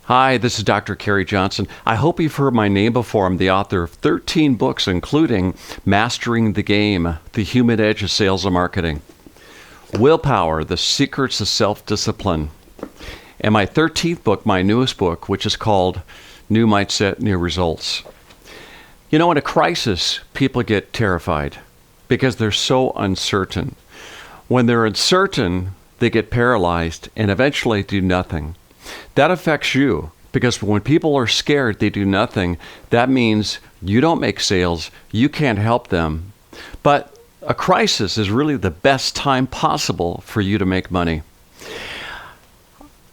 Hi, this is Dr. Kerry Johnson. I hope you've heard my name before. I'm the author of 13 books, including Mastering the Game, The Human Edge of Sales and Marketing, Willpower, The Secrets of Self-Discipline, and my 13th book, my newest book, which is called New Mindset, New Results. You know, in a crisis, people get terrified because they're so uncertain. When they're uncertain, they get paralyzed and eventually do nothing. That affects you because when people are scared, they do nothing. That means you don't make sales, you can't help them. But a crisis is really the best time possible for you to make money.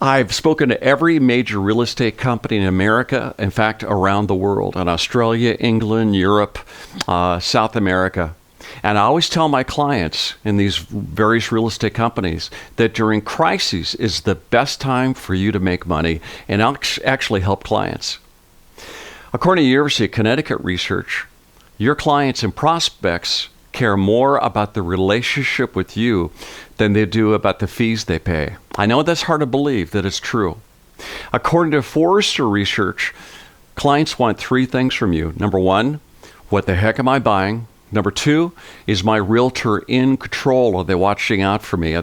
I've spoken to every major real estate company in America, in fact, around the world, in Australia, England, Europe, South America. And I always tell my clients in these various real estate companies that during crises is the best time for you to make money and actually help clients. According to University of Connecticut research, your clients and prospects care more about the relationship with you than they do about the fees they pay. I know that's hard to believe that it's true. According to Forrester research, clients want three things from you. Number one, what the heck am I buying? Number two, is my realtor in control? Are they watching out for me? Are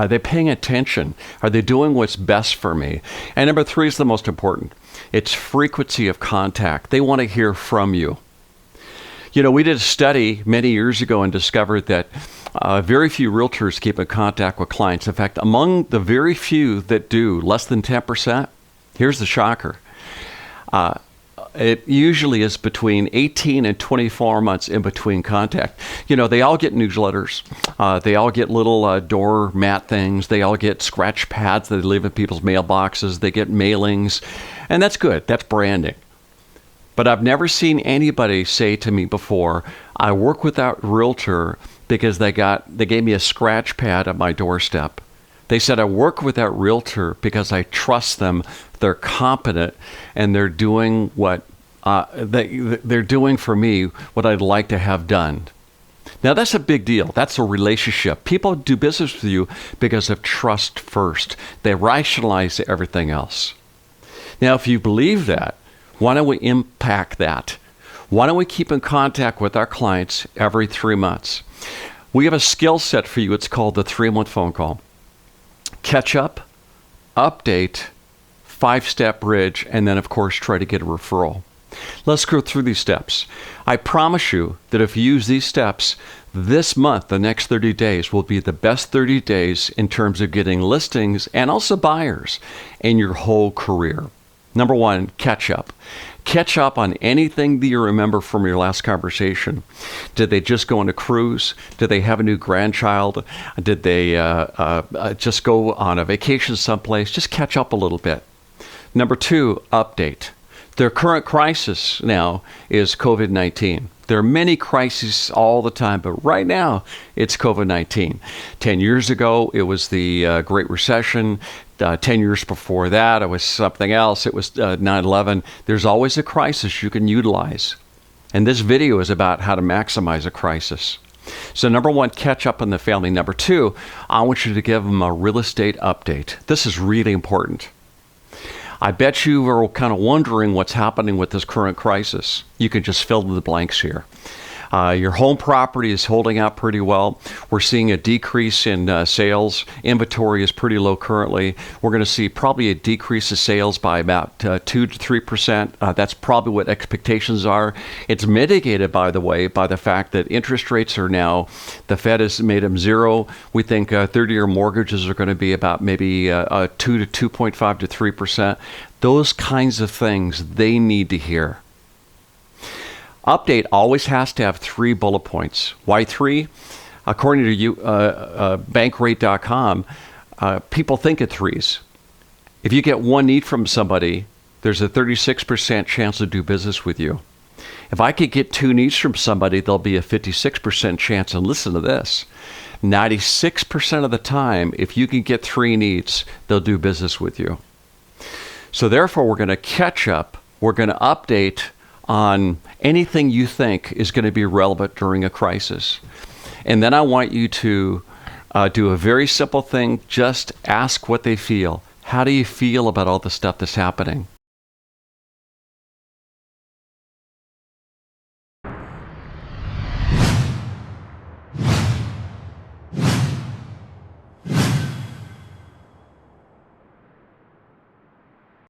they paying attention? Are they doing what's best for me? And number three is the most important. It's frequency of contact. They want to hear from you. You know, we did a study many years ago and discovered that very few realtors keep in contact with clients. In fact, among the very few that do, less than 10%, here's the shocker. It usually is between 18 and 24 months in between contact. You know, they all get newsletters. They all get little doormat things. They all get scratch pads that they leave in people's mailboxes. They get mailings. And that's good. That's branding. But I've never seen anybody say to me before, I work with that realtor because they gave me a scratch pad at my doorstep. They said, I work with that realtor because I trust them. They're competent and they're doing what they're doing for me what I'd like to have done. Now, that's a big deal. That's a relationship. People do business with you because of trust first. They rationalize everything else. Now, if you believe that, why don't we impact that? Why don't we keep in contact with our clients every 3 months? We have a skill set for you. It's called the 3-month phone call. Catch up, update, 5-step bridge, and then, of course, try to get a referral. Let's go through these steps. I promise you that if you use these steps, this month, the next 30 days, will be the best 30 days in terms of getting listings and also buyers in your whole career. Number one, catch up. Catch up on anything that you remember from your last conversation. Did they just go on a cruise? Did they have a new grandchild? Did they just go on a vacation someplace? Just catch up a little bit. Number two, update. Their current crisis now is COVID-19. There are many crises all the time, but right now it's COVID-19. 10 years ago, it was the Great Recession. 10 years before that, it was something else. It was 9/11. There's always a crisis you can utilize. And this video is about how to maximize a crisis. So number one, catch up on the family. Number two, I want you to give them a real estate update. This is really important. I bet you are kind of wondering what's happening with this current crisis. You can just fill in the blanks here. Your home property is holding out pretty well. We're seeing a decrease in sales. Inventory is pretty low currently. We're going to see probably a decrease of sales by about 2 to 3%. That's probably what expectations are. It's mitigated, by the way, by the fact that interest rates are now, the Fed has made them zero. We think 30-year mortgages are going to be about maybe 2 to 2.5 to 3%. Those kinds of things they need to hear. Update always has to have 3 bullet points. Why 3? According to bankrate.com, people think of 3s. If you get 1 need from somebody, there's a 36% chance to do business with you. If I could get 2 needs from somebody, there'll be a 56% chance. And listen to this. 96% of the time, if you can get 3 needs, they'll do business with you. So therefore, we're going to catch up. We're going to update on anything you think is going to be relevant during a crisis. And then I want you to do a very simple thing. Just ask what they feel. How do you feel about all the stuff that's happening?